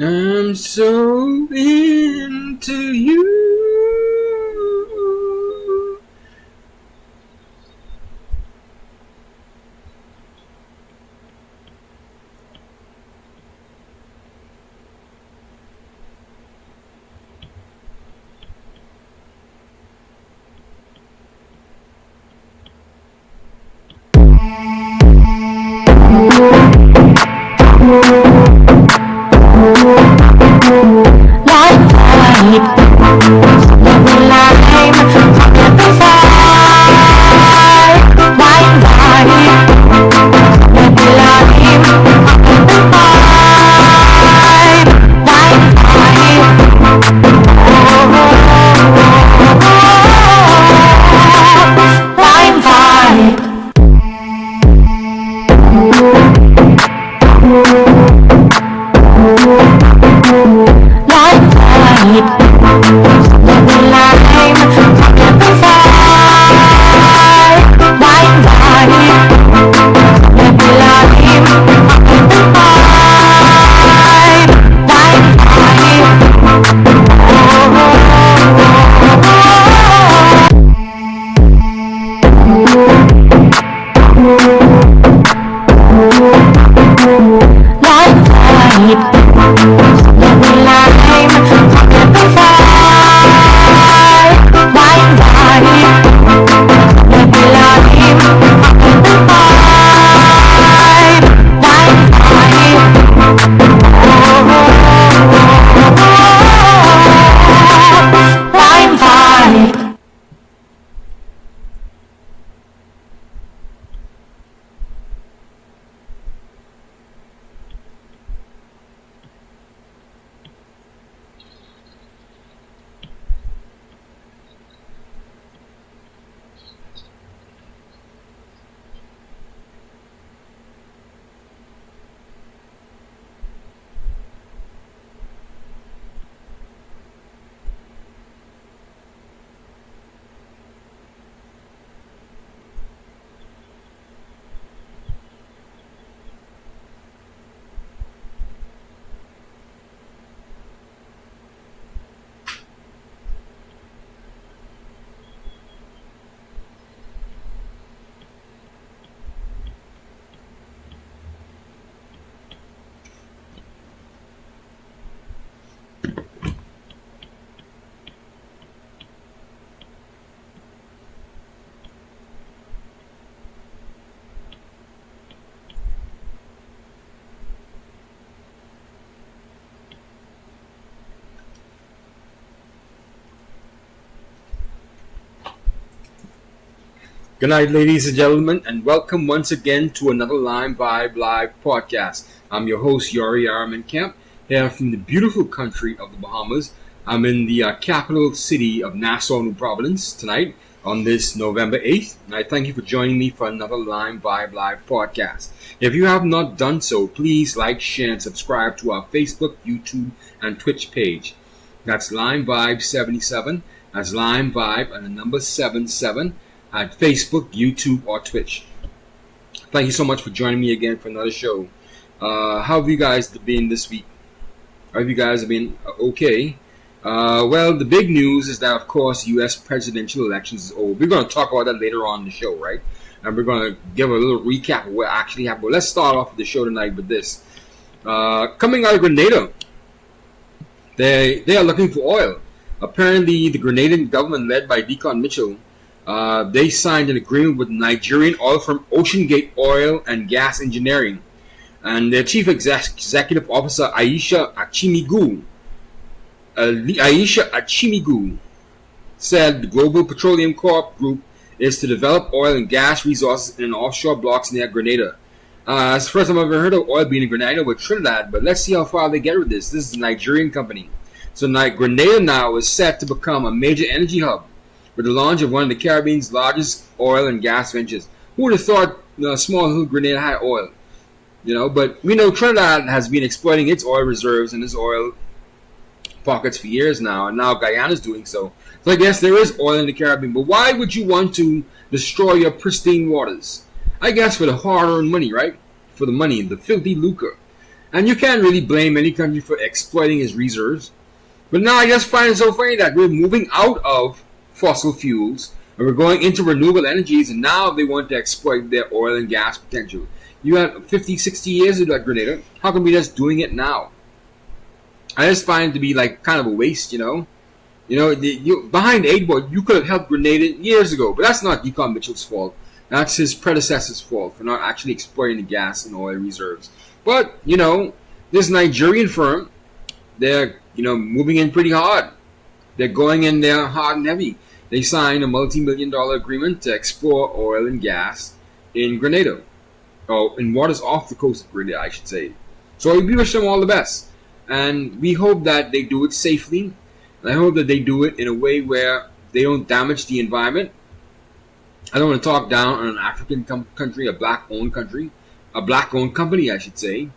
I'm so into you. Good night, ladies and gentlemen, and welcome once again to another Lime Vibe Live podcast. I'm your host, Yori Araman Kemp, here from the beautiful country of the Bahamas. I'm in the capital city of Nassau, New Providence tonight on this November 8th, and I thank you for joining me for another Lime Vibe Live podcast. If you have not done so, please like, share, and subscribe to our Facebook, YouTube, and Twitch page. That's Lime Vibe 77. That's Lime Vibe and the number 77 at Facebook, YouTube, or Twitch. Thank you so much for joining me again for another show. How have you guys been this week? Have you guys been okay? Well, the big news is that, of course, U.S. presidential elections is over. We're going to talk about that later on in the show, right? And we're going to give a little recap of what actually happened. But let's start off the show tonight with this. Coming out of Grenada, they are looking for oil. Apparently, the Grenadian government, led by Deacon Mitchell, they signed an agreement with Nigerian oil firm Ocean Gate Oil and Gas Engineering, and their chief executive officer Aisha Achimigu said the Global Petroleum Corp Group is to develop oil and gas resources in offshore blocks near Grenada. It's the first time I've ever heard of oil being in Grenada with Trinidad, but let's see how far they get with this. This is a Nigerian company. So Grenada now is set to become a major energy hub with the launch of one of the Caribbean's largest oil and gas ventures. Who would have thought small little Grenada had oil? But we know Trinidad has been exploiting its oil reserves and its oil pockets for years now, and now Guyana's doing so. So I guess there is oil in the Caribbean, but why would you want to destroy your pristine waters? I guess for the hard-earned money, right? For the money, the filthy lucre. And you can't really blame any country for exploiting its reserves. But now I just find it so funny that we're moving out of fossil fuels and we're going into renewable energies, and now they want to exploit their oil and gas potential. You had 50, 60 years of that, Grenada. How come we're just doing it now? I just find it to be like kind of a waste, you know. Behind the 8 ball, you could have helped Grenada years ago, but that's not Decon Mitchell's fault. That's his predecessor's fault for not actually exploiting the gas and oil reserves. But, this Nigerian firm, they're, moving in pretty hard. They're going in there hard and heavy. They signed a multi-million-dollar agreement to explore oil and gas in Grenada. Or in waters off the coast of Grenada, I should say. So we wish them all the best. And we hope that they do it safely. And I hope that they do it in a way where they don't damage the environment. I don't want to talk down on an African country, a black-owned country. A black-owned company, I should say.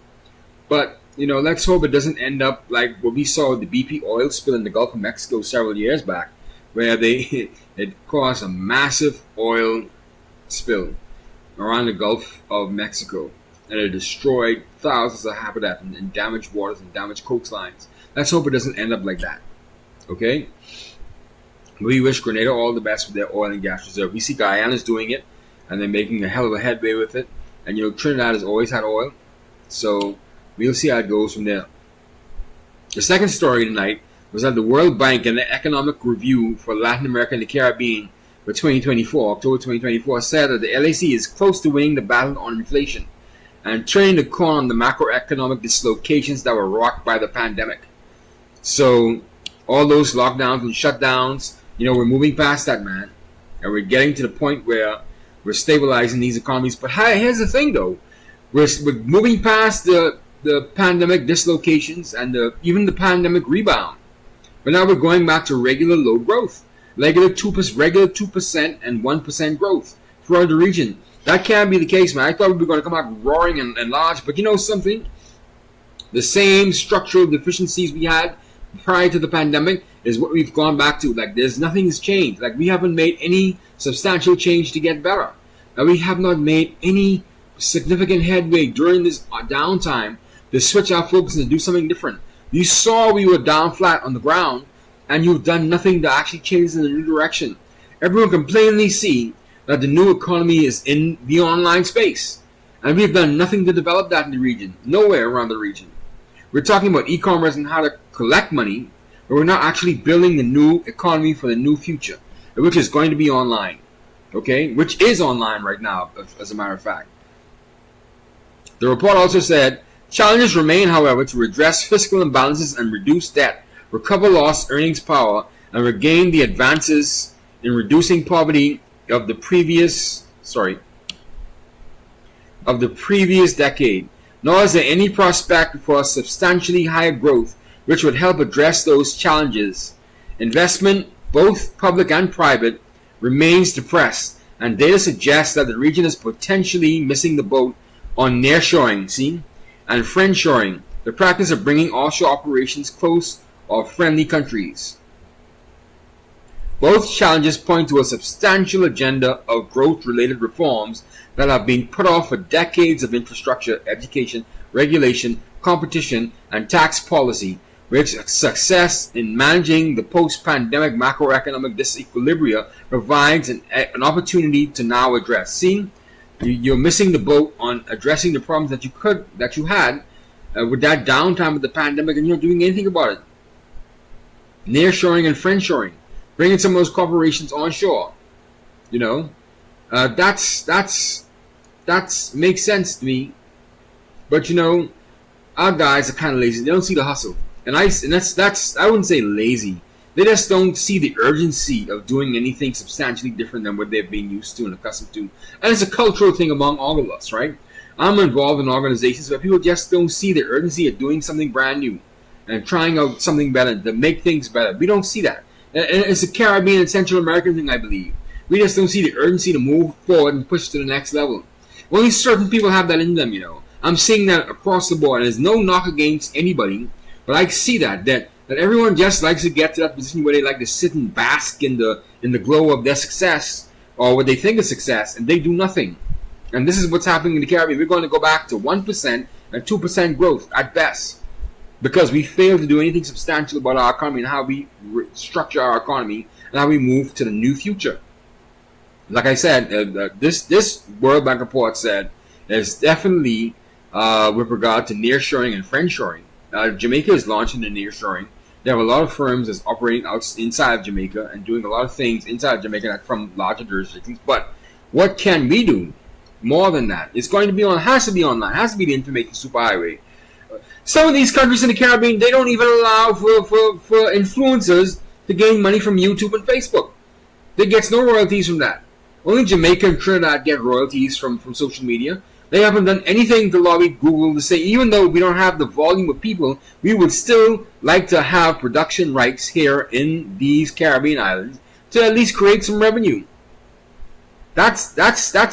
But, let's hope it doesn't end up like what we saw with the BP oil spill in the Gulf of Mexico several years back, where it caused a massive oil spill around the Gulf of Mexico, and it destroyed thousands of habitat and damaged waters and damaged coastlines. Let's hope it doesn't end up like that. Okay? We wish Grenada all the best with their oil and gas reserve. We see Guyana's doing it, and they're making a hell of a headway with it. And Trinidad has always had oil, so we'll see how it goes from there. The second story tonight was that the World Bank and the Economic Review for Latin America and the Caribbean for 2024, October 2024, said that the LAC is close to winning the battle on inflation and turning the corner on the macroeconomic dislocations that were rocked by the pandemic. So all those lockdowns and shutdowns, we're moving past that, man. And we're getting to the point where we're stabilizing these economies. But here's the thing, though. We're moving past the pandemic dislocations and even the pandemic rebound. But now we're going back to regular low growth. Regular 2% and 1% growth throughout the region. That can't be the case, man. I thought we were going to come out roaring and large. But you know something? The same structural deficiencies we had prior to the pandemic is what we've gone back to. Like, nothing's changed. Like, we haven't made any substantial change to get better. And we have not made any significant headway during this downtime to switch our focus and do something different. You saw we were down flat on the ground, and you've done nothing to actually change in a new direction. Everyone can plainly see that the new economy is in the online space. And we've done nothing to develop that in the region. Nowhere around the region. We're talking about e-commerce and how to collect money, but we're not actually building the new economy for the new future, which is going to be online. Okay? Which is online right now, as a matter of fact. The report also said, challenges remain, however, to redress fiscal imbalances and reduce debt, recover lost earnings power, and regain the advances in reducing poverty of the previous decade. Nor is there any prospect for substantially higher growth which would help address those challenges. Investment, both public and private, remains depressed, and data suggests that the region is potentially missing the boat on nearshoring, and friendshoring, the practice of bringing offshore operations close or friendly countries. Both challenges point to a substantial agenda of growth-related reforms that have been put off for decades of infrastructure, education, regulation, competition, and tax policy, which success in managing the post-pandemic macroeconomic disequilibria provides an opportunity to now address. See, you're missing the boat on addressing the problems that you had with that downtime of the pandemic, and you're not doing anything about it. Nearshoring and friendshoring, bringing some of those corporations onshore. That's makes sense to me. But our guys are kind of lazy. They don't see the hustle, and that's I wouldn't say lazy. They just don't see the urgency of doing anything substantially different than what they've been used to and accustomed to. And it's a cultural thing among all of us, right? I'm involved in organizations where people just don't see the urgency of doing something brand new and trying out something better to make things better. We don't see that. And it's a Caribbean and Central American thing, I believe. We just don't see the urgency to move forward and push to the next level. Only certain people have that in them, I'm seeing that across the board. And there's no knock against anybody, but I see that everyone just likes to get to that position where they like to sit and bask in the glow of their success or what they think is success, and they do nothing. And this is what's happening in the Caribbean. We're going to go back to 1% and 2% growth at best, because we fail to do anything substantial about our economy and how we structure our economy and how we move to the new future. Like I said, this World Bank report said there's definitely, with regard to nearshoring and friendshoring, Jamaica is launching the nearshoring. They have a lot of firms that's operating inside of Jamaica and doing a lot of things inside of Jamaica from larger jurisdictions. But what can we do more than that? It's going to be has to be online, has to be the information superhighway. Some of these countries in the Caribbean, they don't even allow for influencers to gain money from YouTube and Facebook. They get no royalties from that. Only Jamaica and Trinidad get royalties from social media. They haven't done anything to lobby Google to say, even though we don't have the volume of people, we would still like to have production rights here in these Caribbean islands to at least create some revenue. That's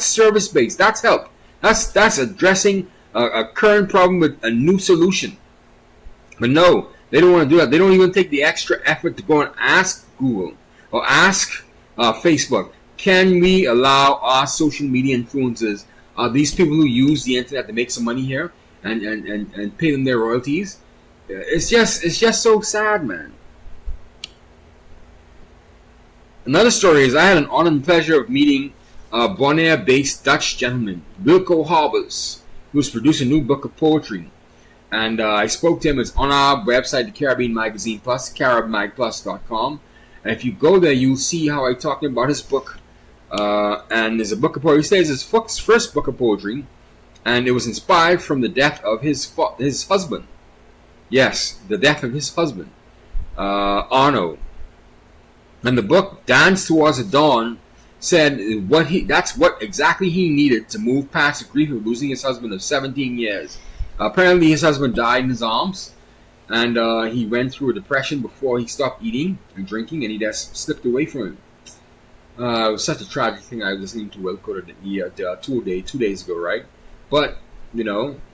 service based. That's help. That's addressing a current problem with a new solution. But no, they don't want to do that. They don't even take the extra effort to go and ask Google or ask Facebook, can we allow our social media influencers, these people who use the internet to make some money here, and pay them their royalties? It's just so sad, man. Another story is I had an honor and pleasure of meeting a Bonaire-based Dutch gentleman, Wilco Harbers, who's produced a new book of poetry. And I spoke to him. It's on our website, the Caribbean Magazine Plus, caribmagplus.com. And if you go there, you'll see how I talked about his book. And there's a book of poetry. He says his first book of poetry, and it was inspired from the death of his husband. Yes, the death of his husband, Arno. And the book, Dance Towards the Dawn, said that's what exactly he needed to move past the grief of losing his husband of 17 years. Apparently his husband died in his arms, and he went through a depression before he stopped eating and drinking, and he just slipped away from him. It was such a tragic thing. I was listening to Wilco 2 days ago, right? But,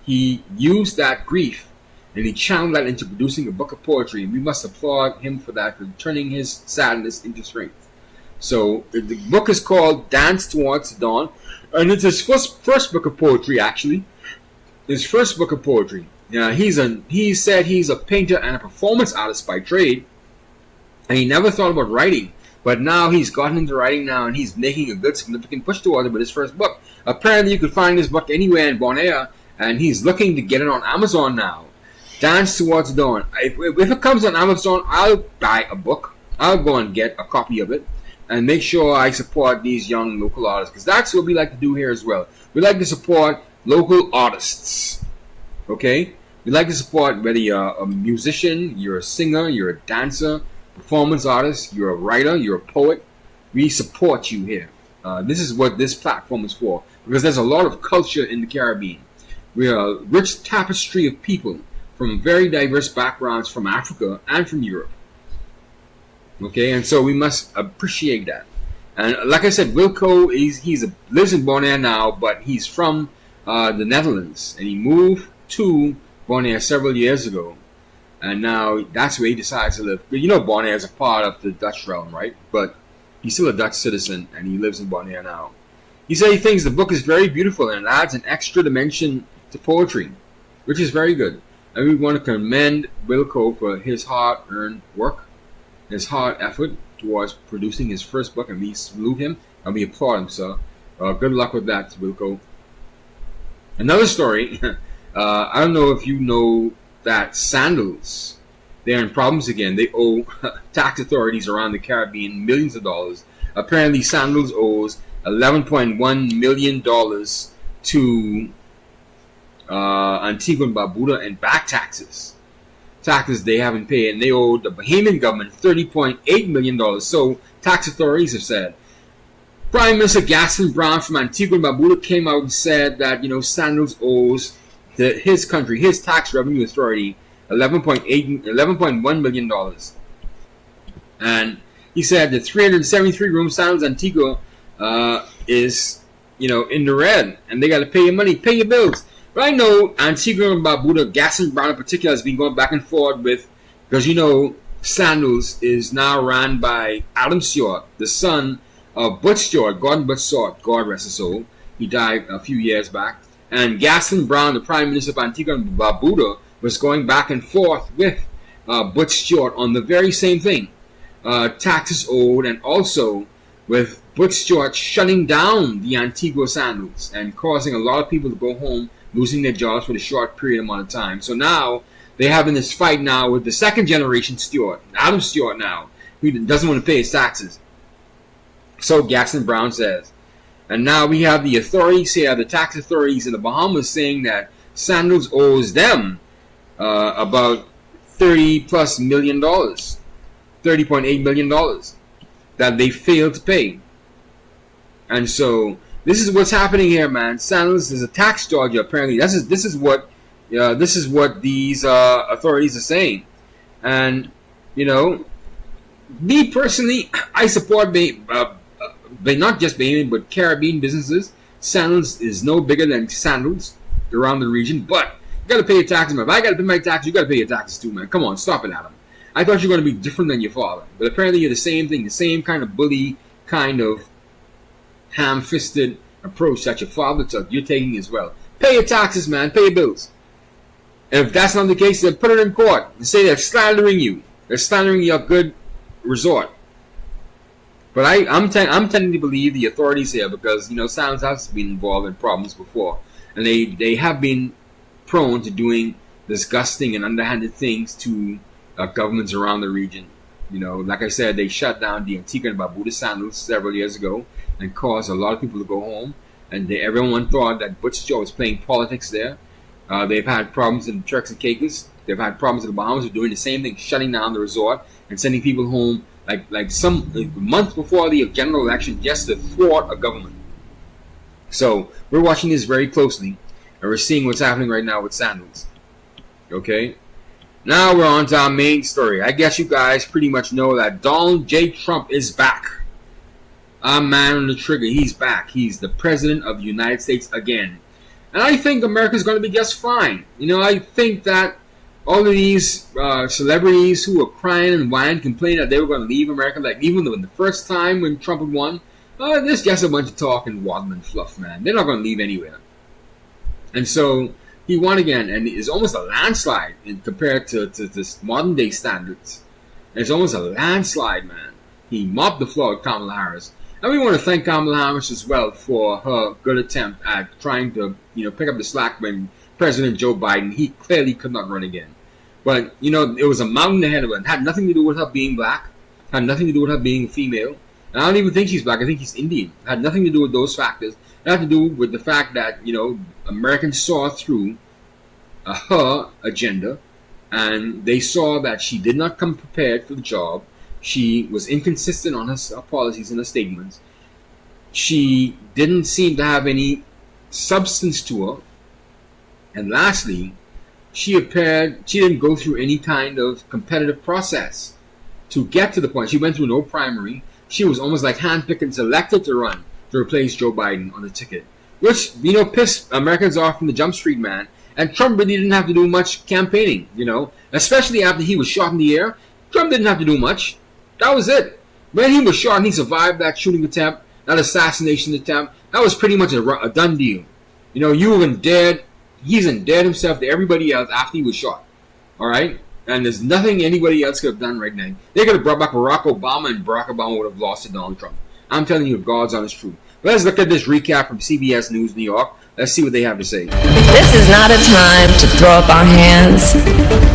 he used that grief and he channeled that into producing a book of poetry, and we must applaud him for that, for turning his sadness into strength. So the book is called Dance Towards the Dawn, and it's his first book of poetry, actually. His first book of poetry. He said he's a painter and a performance artist by trade, and he never thought about writing. But now he's gotten into writing now, and he's making a good, significant push towards it with his first book. Apparently you could find this book anywhere in Bonaire, and he's looking to get it on Amazon now. Dance Towards the Dawn. If it comes on Amazon, I'll buy a book. I'll go and get a copy of it and make sure I support these young local artists, because that's what we like to do here as well. We like to support local artists. Okay? We like to support whether you're a musician, you're a singer, you're a dancer, performance artist, you're a writer, you're a poet. We support you here. This is what this platform is for, because there's a lot of culture in the Caribbean. We are a rich tapestry of people from very diverse backgrounds from Africa and from Europe. Okay, and so we must appreciate that. And like I said, Wilco lives in Bonaire now, but he's from the Netherlands, and he moved to Bonaire several years ago, and now that's where he decides to live. But Bonaire is a part of the Dutch realm, right? But he's still a Dutch citizen, and he lives in Bonaire now. He said he thinks the book is very beautiful and it adds an extra dimension to poetry, which is very good. And we want to commend Wilco for his hard-earned work, his hard effort towards producing his first book, and we salute him and we applaud him, sir. Good luck with that, Wilco. Another story, I don't know if you know that Sandals, they're in problems again. They owe tax authorities around the Caribbean millions of dollars. Apparently Sandals owes $11.1 million to Antigua and Barbuda in back taxes they haven't paid, and they owe the Bahamian government $30.8 million. So tax authorities have said. Prime Minister Gaston Brown from Antigua and Barbuda came out and said that Sandals owes his country, his tax revenue authority, $11.1 million. And he said the 373-room Sandals Antigua is in the red, and they got to pay your money, pay your bills. But I know Antigua and Barbuda, Gaston Brown in particular, has been going back and forth with, because Sandals is now ran by Adam Stewart, the son of Butch Stewart, Gordon Butch Stewart, God rest his soul. He died a few years back. And Gaston Brown, the Prime Minister of Antigua and Barbuda, was going back and forth with Butch Stewart on the very same thing. Taxes owed, and also with Butch Stewart shutting down the Antigua Sandals and causing a lot of people to go home, losing their jobs for a short period amount of time. So now they're having this fight now with the second generation Stewart, Adam Stewart now, who doesn't want to pay his taxes. So Gaston Brown says. And now we have the authorities here, the tax authorities in the Bahamas, saying that Sandals owes them about $30+ million, $30.8 million that they failed to pay. And so this is what's happening here, man. Sandals is a tax dodger. Apparently, this is what these authorities are saying. And me personally, I support not just Bahamian but Caribbean businesses. Sandals is no bigger than Sandals around the region, but you got to pay your taxes, man. If I got to pay my taxes, you got to pay your taxes too, man. Come on, stop it, Adam. I thought you were going to be different than your father, but apparently you're the same thing, the same kind of bully, kind of ham-fisted approach that your father took. You're taking as well. Pay your taxes, man. Pay your bills. And if that's not the case, then put it in court and say they're slandering you. They're slandering your good resort. But I'm tending to believe the authorities here because Sandals has been involved in problems before, and they have been prone to doing disgusting and underhanded things to governments around the region. Like I said, they shut down the Antigua and Barbuda Sandals several years ago and caused a lot of people to go home. And everyone thought that Butch Stewart was playing politics there. They've had problems in Turks and Caicos. They've had problems in the Bahamas with doing the same thing, shutting down the resort and sending people home like some months before the general election just to thwart a government. So we're watching this very closely, and we're seeing what's happening right now with Sandals. Okay? Now we're on to our main story. I guess you guys pretty much know that Donald J. Trump is back. Our man on the trigger, he's back. He's the president of the United States again. And I think America's going to be just fine. I think that all of these celebrities who were crying and whining, complaining that they were going to leave America, like even the first time when Trump had won, there's just a bunch of talk and waddle and fluff, man. They're not going to leave anywhere. And so he won again, and it's almost a landslide compared to this modern day standards. And it's almost a landslide, man. He mopped the floor with Kamala Harris. And we want to thank Kamala Harris as well for her good attempt at trying to, pick up the slack when President Joe Biden, he clearly could not run again. But, it was a mountain ahead of her. It had nothing to do with her being black. It had nothing to do with her being female. And I don't even think she's black. I think she's Indian. It had nothing to do with those factors. It had to do with the fact that, Americans saw through her agenda. And they saw that she did not come prepared for the job. She was inconsistent on her policies and her statements. She didn't seem to have any substance to her. And lastly, she didn't go through any kind of competitive process to get to the point. She went through no primary. She was almost like handpicked and selected to run to replace Joe Biden on the ticket, which, pissed Americans off from the jump street, man. And Trump really didn't have to do much campaigning, especially after he was shot in the air. Trump didn't have to do much. That was it. When he was shot and he survived that shooting attempt, that assassination attempt, that was pretty much a done deal. You even dared. He's endeared himself to everybody else after he was shot. Alright? And there's nothing anybody else could have done right now. They could have brought back Barack Obama, and Barack Obama would have lost to Donald Trump. I'm telling you, God's honest truth. Let's look at this recap from CBS News New York. Let's see what they have to say. This is not a time to throw up our hands.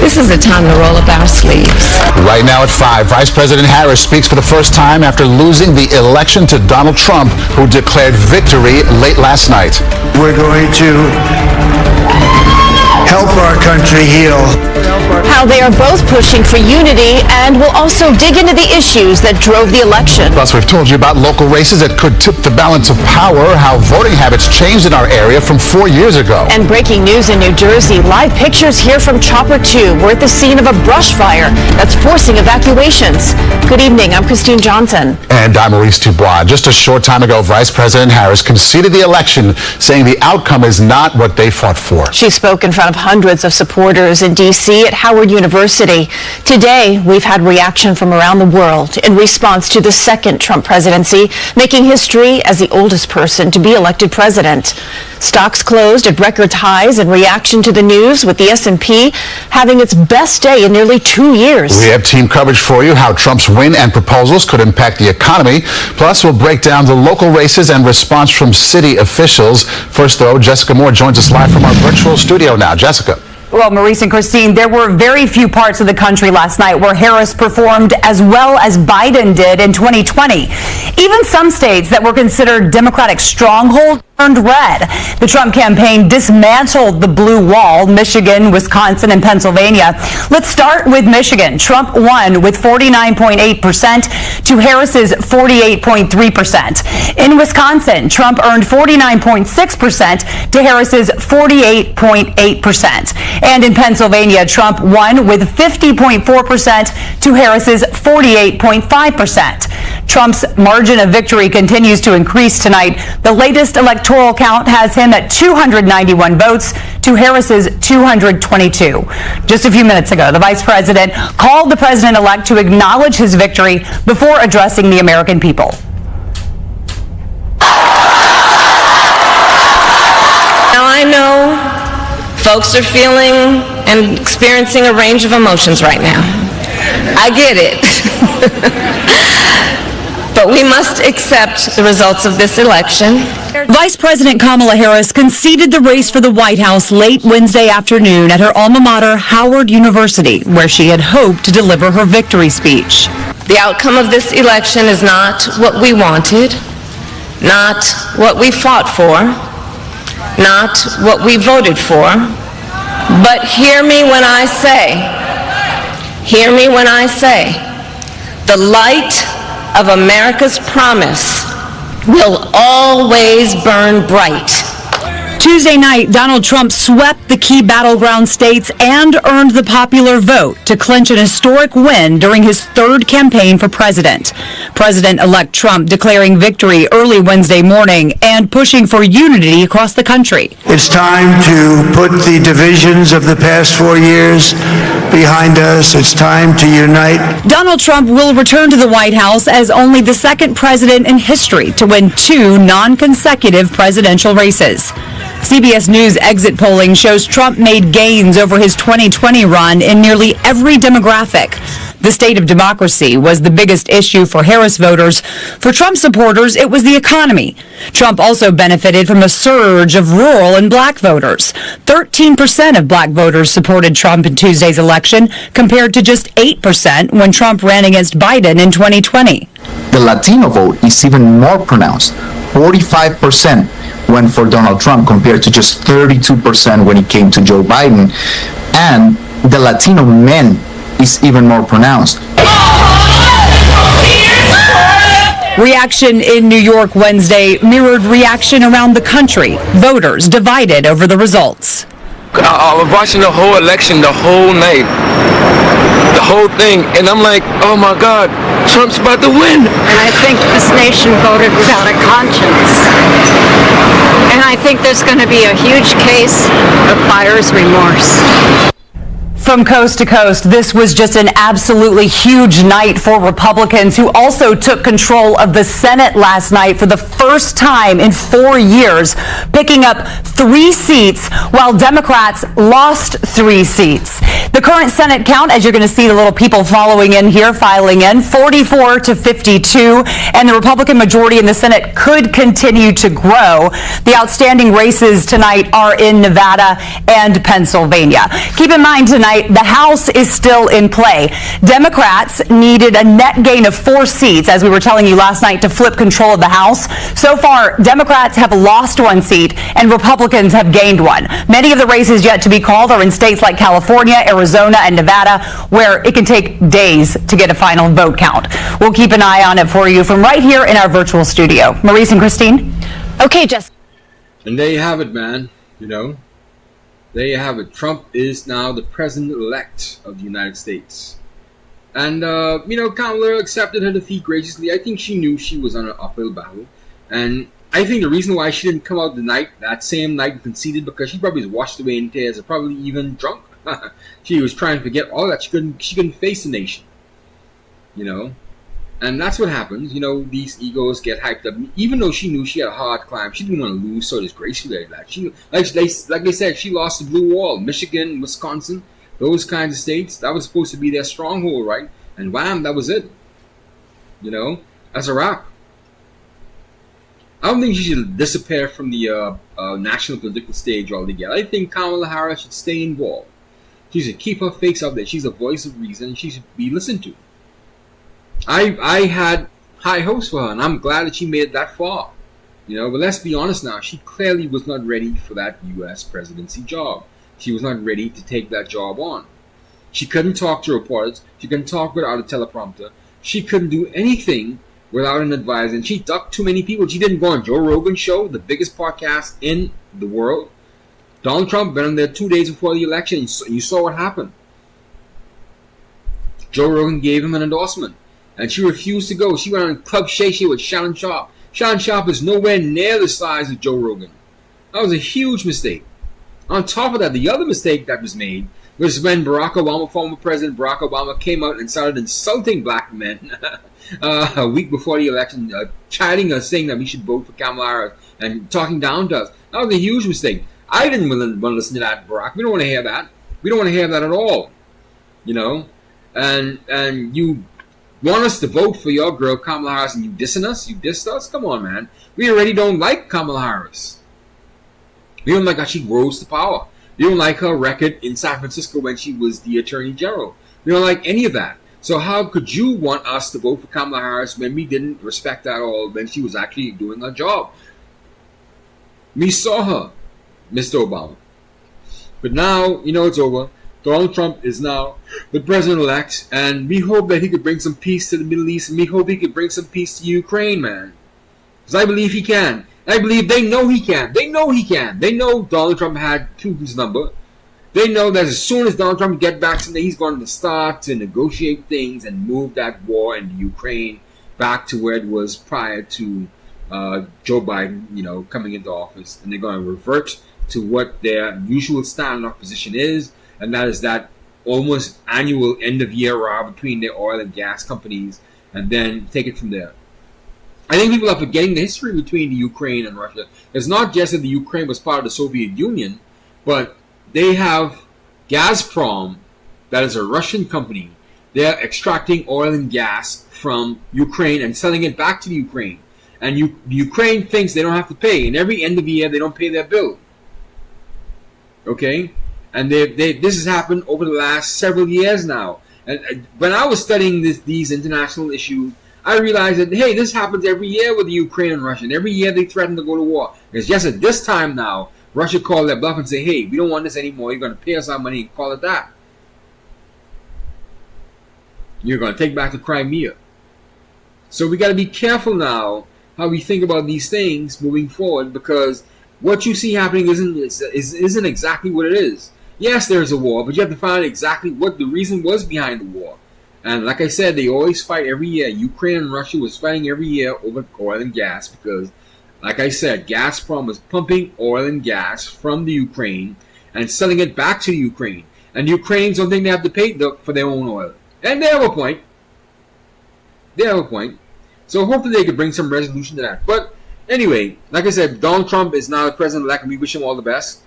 This is a time to roll up our sleeves. Right now at 5, Vice President Harris speaks for the first time after losing the election to Donald Trump, who declared victory late last night. We're going to help our country heal. How they are both pushing for unity and will also dig into the issues that drove the election. Plus, we've told you about local races that could tip the balance of power, how voting habits changed in our area from 4 years ago. And breaking news in New Jersey, live pictures here from Chopper 2. We're at the scene of a brush fire that's forcing evacuations. Good evening, I'm Christine Johnson. And I'm Maurice Dubois. Just a short time ago, Vice President Harris conceded the election, saying the outcome is not what they fought for. She spoke in front of hundreds of supporters in D.C. at House Howard University. Today, we've had reaction from around the world in response to the second Trump presidency, making history as the oldest person to be elected president. Stocks closed at record highs in reaction to the news, with the S&P having its best day in nearly 2 years. We have team coverage for you, how Trump's win and proposals could impact the economy. Plus, we'll break down the local races and response from city officials. First, though, Jessica Moore joins us live from our virtual studio now. Jessica. Well, Maurice and Christine, there were very few parts of the country last night where Harris performed as well as Biden did in 2020. Even some states that were considered Democratic strongholds turned red. The Trump campaign dismantled the blue wall, Michigan, Wisconsin, and Pennsylvania. Let's start with Michigan. Trump won with 49.8% to Harris's 48.3%. In Wisconsin, Trump earned 49.6% to Harris's 48.8%. And in Pennsylvania, Trump won with 50.4% to Harris's 48.5%. Trump's margin of victory continues to increase tonight. The latest electoral count has him at 291 votes to Harris's 222. Just a few minutes ago, the vice president called the president-elect to acknowledge his victory before addressing the American people. Now I know folks are feeling and experiencing a range of emotions right now. I get it. But we must accept the results of this election. Vice President Kamala Harris conceded the race for the White House late Wednesday afternoon at her alma mater, Howard University, where she had hoped to deliver her victory speech. The outcome of this election is not what we wanted, not what we fought for, not what we voted for, but hear me when I say, the light of America's promise will always burn bright. Tuesday night, Donald Trump swept the key battleground states and earned the popular vote to clinch an historic win during his third campaign for president. President-elect Trump declaring victory early Wednesday morning and pushing for unity across the country. It's time to put the divisions of the past 4 years behind us. It's time to unite. Donald Trump will return to the White House as only the second president in history to win 2 non-consecutive presidential races. CBS News exit polling shows Trump made gains over his 2020 run in nearly every demographic. The state of democracy was the biggest issue for Harris voters. For Trump supporters, it was the economy. Trump also benefited from a surge of rural and black voters. 13% of black voters supported Trump in Tuesday's election, compared to just 8% when Trump ran against Biden in 2020. The Latino vote is even more pronounced. 45% went for Donald Trump compared to just 32% when it came to Joe Biden. And the Latino men is even more pronounced. Reaction in New York Wednesday mirrored reaction around the country. Voters divided over the results. I was watching the whole election the whole night, the whole thing, and I'm like, oh my God, Trump's about to win. And I think this nation voted without a conscience. And I think there's going to be a huge case of buyer's remorse. From coast to coast, this was just an absolutely huge night for Republicans, who also took control of the Senate last night for the first time in 4 years, picking up 3 seats while Democrats lost 3 seats. The current Senate count, as you're going to see the little people following in here, filing in, 44 to 52, and the Republican majority in the Senate could continue to grow. The outstanding races tonight are in Nevada and Pennsylvania. Keep in mind tonight, the House is still in play. Democrats needed a net gain of 4 seats, as we were telling you last night, to flip control of the House. So far, Democrats have lost 1 seat and Republicans have gained 1. Many of the races yet to be called are in states like California, Arizona, and Nevada, where it can take days to get a final vote count. We'll keep an eye on it for you from right here in our virtual studio. Maurice and Christine? Okay, Jess. And there you have it, man. There you have it. Trump is now the president-elect of the United States. And, Kamala accepted her defeat graciously. I think she knew she was on an uphill battle. And I think the reason why she didn't come out that same night and conceded, because she probably was washed away in tears or probably even drunk. She was trying to forget all that. She couldn't face the nation. And that's what happens. These egos get hyped up. Even though she knew she had a hard climb, she didn't want to lose so disgracefully like that. Like they said, she lost the blue wall. Michigan, Wisconsin, those kinds of states, that was supposed to be their stronghold, right? And wham, that was it. That's a wrap. I don't think she should disappear from the national political stage altogether. I think Kamala Harris should stay involved. She should keep her face up there. She's a voice of reason. She should be listened to. I had high hopes for her, and I'm glad that she made it that far. But let's be honest now. She clearly was not ready for that U.S. presidency job. She was not ready to take that job on. She couldn't talk to reporters. She couldn't talk without a teleprompter. She couldn't do anything without an advisor. And she ducked too many people. She didn't go on Joe Rogan's show, the biggest podcast in the world. Donald Trump went on there 2 days before the election. You saw what happened. Joe Rogan gave him an endorsement. And she refused to go. She went on Club Shay Shay with Shannon Sharpe. Shannon Sharpe is nowhere near the size of Joe Rogan. That was a huge mistake. On top of that, the other mistake that was made was when Barack Obama, former President Barack Obama, came out and started insulting black men a week before the election, chatting us, saying that we should vote for Kamala Harris and talking down to us. That was a huge mistake. I didn't want to listen to that, Barack. We don't want to hear that. We don't want to hear that at all. And you want us to vote for your girl Kamala Harris and you dissing us? You dissed us? Come on, man. We already don't like Kamala Harris. We don't like how she rose to power. We don't like her record in San Francisco when she was the Attorney General. We don't like any of that. So how could you want us to vote for Kamala Harris when we didn't respect that at all, when she was actually doing her job? We saw her, Mr. Obama. But now, it's over. Donald Trump is now the president-elect, and we hope that he could bring some peace to the Middle East, and we hope he could bring some peace to Ukraine, man. Because I believe he can. I believe they know he can. They know he can. They know Donald Trump had Putin's number. They know that as soon as Donald Trump gets back to there, he's going to start to negotiate things and move that war in Ukraine back to where it was prior to Joe Biden, coming into office. And they're going to revert to what their usual standoff position is, and that is that almost annual end-of-year row between their oil and gas companies, and then take it from there. I think people are forgetting the history between the Ukraine and Russia. It's not just that the Ukraine was part of the Soviet Union, but they have Gazprom, that is a Russian company. They're extracting oil and gas from Ukraine and selling it back to the Ukraine. And Ukraine thinks they don't have to pay. And every end of the year, they don't pay their bill. Okay? And this has happened over the last several years now. And when I was studying these international issues, I realized that, hey, this happens every year with the Ukraine and Russia. And every year they threaten to go to war. It's just at this time now, Russia called their bluff and say, hey, we don't want this anymore. You're going to pay us our money and call it that. You're going to take back the Crimea. So we got to be careful now how we think about these things moving forward, because what you see happening isn't exactly what it is. Yes, there's a war, but you have to find exactly what the reason was behind the war. And like I said, they always fight every year. Ukraine and Russia was fighting every year over oil and gas because, like I said, Gazprom was pumping oil and gas from the Ukraine and selling it back to the Ukraine. And the Ukrainians don't think they have to pay for their own oil. And they have a point. So hopefully they could bring some resolution to that. But anyway, like I said, Donald Trump is now the president-elect, and we wish him all the best.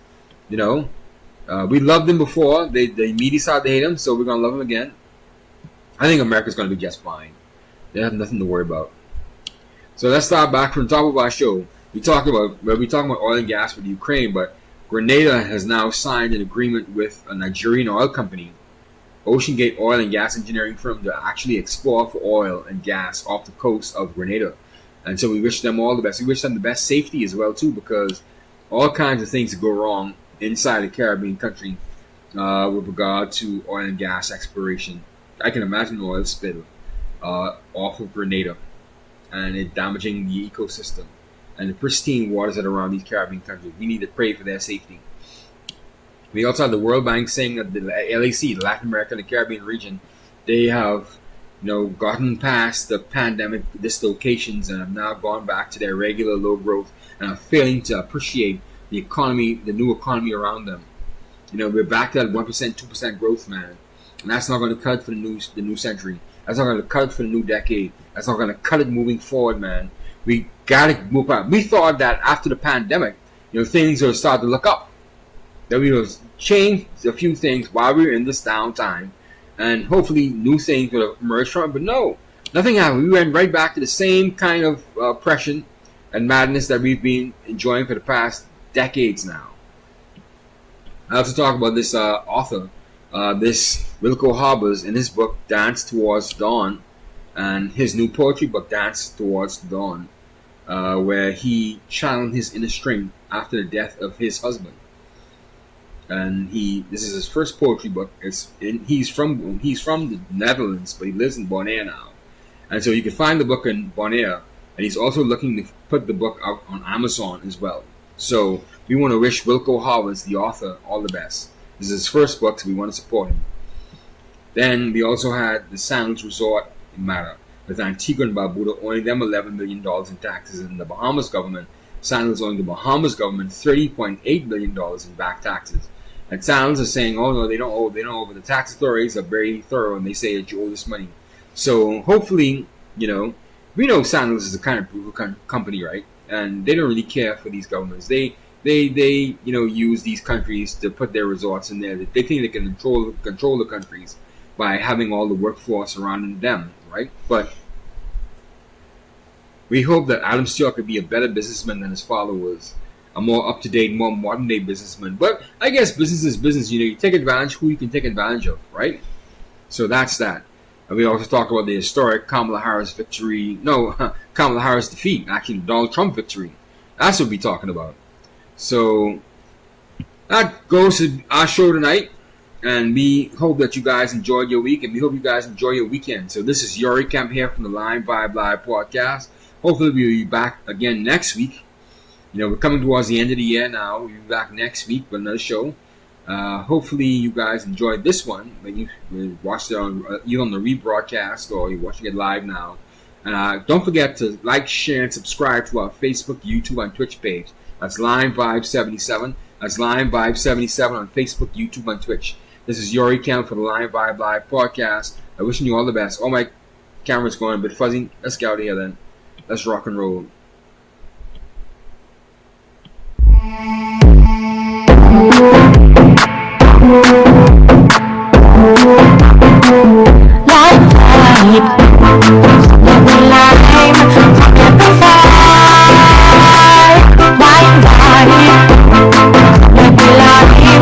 We loved him before. The media started to hate him, so we're going to love him again. I think America's going to be just fine. They have nothing to worry about. So let's start back from the top of our show. We're talking about oil and gas with Ukraine, but Grenada has now signed an agreement with a Nigerian oil company, Ocean Gate Oil and Gas Engineering firm, to actually explore for oil and gas off the coast of Grenada. And so we wish them all the best. We wish them the best safety as well, too, because all kinds of things go wrong inside a Caribbean country with regard to oil and gas exploration. I can imagine an oil spill off of Grenada and it damaging the ecosystem and the pristine waters that are around these Caribbean countries. We need to pray for their safety. We also have the World Bank saying that the LAC, the Latin America and the Caribbean region, they have gotten past the pandemic dislocations and have now gone back to their regular low growth and are failing to appreciate the economy, the new economy around them. We're back to that 1%, 2% growth, man, and that's not going to cut for the new century. That's not going to cut for the new decade. That's not going to cut it moving forward, man. We got to move on. We thought that after the pandemic, things will start to look up. That we will change a few things while we were in this downtime, and hopefully new things will emerge from it. But no, nothing happened. We went right back to the same kind of oppression and madness that we've been enjoying for the past decades now. I also talk about this author, this Wilco Harbers, in his book Dance Towards Dawn, and his new poetry book Dance Towards Dawn, where he channeled his inner strength after the death of his husband. And this is his first poetry book. He's from the Netherlands, but he lives in Bonaire now, and so you can find the book in Bonaire. And he's also looking to put the book out on Amazon as well. So we want to wish Wilco Harbers, the author, all the best. This is his first book, so we want to support him. Then we also had the Sandals Resort matter, with Antigua and Barbuda owing them $11 million in taxes, and the Bahamas government, Sandals owing the Bahamas government $30.8 million in back taxes. And Sandals are saying, oh no, they don't owe, but the tax authorities are very thorough and they say that you owe this money. So hopefully, we know Sandals is a kind of brutal company, right? And they don't really care for these governments. They use these countries to put their resorts in there. They think they can control the countries by having all the workforce surrounding them, right? But we hope that Adam Stewart could be a better businessman than his father was, a more up-to-date, more modern-day businessman. But I guess business is business. You take advantage who you can take advantage of, right? So that's that. And we also talk about the historic Kamala Harris defeat, actually the Donald Trump victory. That's what we're talking about. So that goes to our show tonight. And we hope that you guys enjoyed your week, and we hope you guys enjoy your weekend. So this is Yuri Kemp here from the Line Vibe Live podcast. Hopefully we'll be back again next week. We're coming towards the end of the year now. We'll be back next week with another show. Hopefully you guys enjoyed this one when you watched it either on the rebroadcast or you're watching it live now. And don't forget to like, share, and subscribe to our Facebook, YouTube, and Twitch page. That's Line Vibe 77. That's Line Vibe 77 on Facebook, YouTube, and Twitch. This is Yuri Kemp for the Line Vibe Live podcast. I'm wishing you all the best. Oh, my camera's going a bit fuzzy. Let's get out of here then. Let's rock and roll.